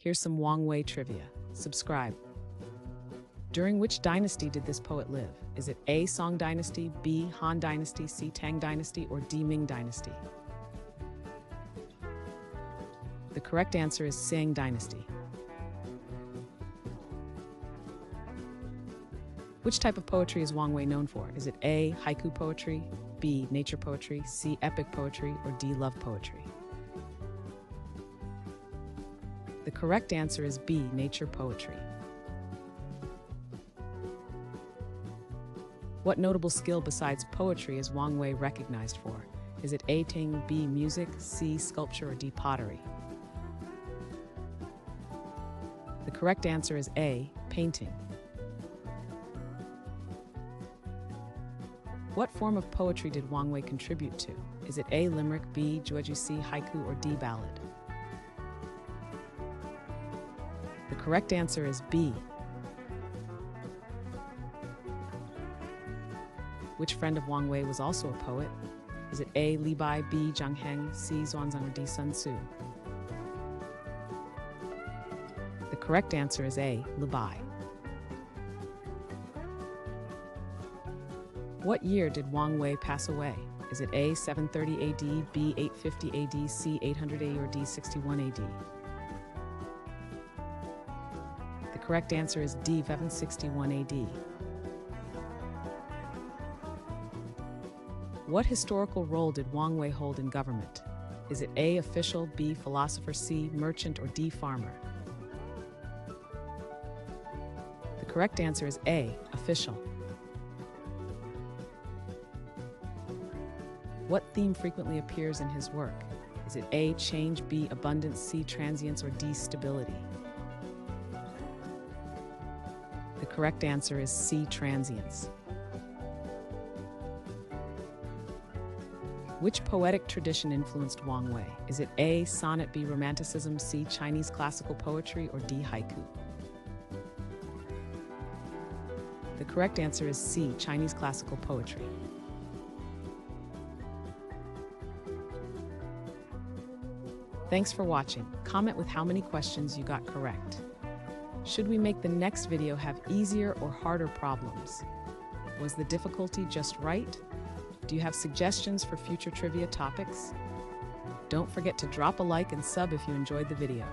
Here's some Wang Wei trivia. Subscribe. During which dynasty did this poet live? Is it A. Song Dynasty, B. Han Dynasty, C. Tang Dynasty, or D. Ming Dynasty? The correct answer is Sing Dynasty. Which type of poetry is Wang Wei known for? Is it A. Haiku poetry, B. Nature poetry, C. Epic poetry, or D. Love poetry? The correct answer is B. Nature poetry. What notable skill besides poetry is Wang Wei recognized for? Is it A. Painting, B. Music, C. Sculpture, or D. Pottery? The correct answer is A. Painting. What form of poetry did Wang Wei contribute to? Is it A. Limerick, B. Jueju, C. Haiku, or D. Ballad? The correct answer is B. Which friend of Wang Wei was also a poet? Is it A. Li Bai, B. Zhang Heng, C. Xuanzang, or D. Sun Tzu? The correct answer is A. Li Bai. What year did Wang Wei pass away? Is it A. 730 AD, B. 850 AD, C. 800 AD, or D. 61 AD? The correct answer is D. 761 AD. What historical role did Wang Wei hold in government? Is it A. Official, B. Philosopher, C. Merchant, or D. Farmer? The correct answer is A. Official. What theme frequently appears in his work? Is it A. Change, B. Abundance, C. Transience, or D. Stability? The correct answer is C. Transience. Which poetic tradition influenced Wang Wei? Is it A. Sonnet, B. Romanticism, C. Chinese classical poetry, or D. Haiku? The correct answer is C. Chinese classical poetry. Thanks for watching. Comment with how many questions you got correct. Should we make the next video have easier or harder problems? Was the difficulty just right? Do you have suggestions for future trivia topics? Don't forget to drop a like and sub if you enjoyed the video.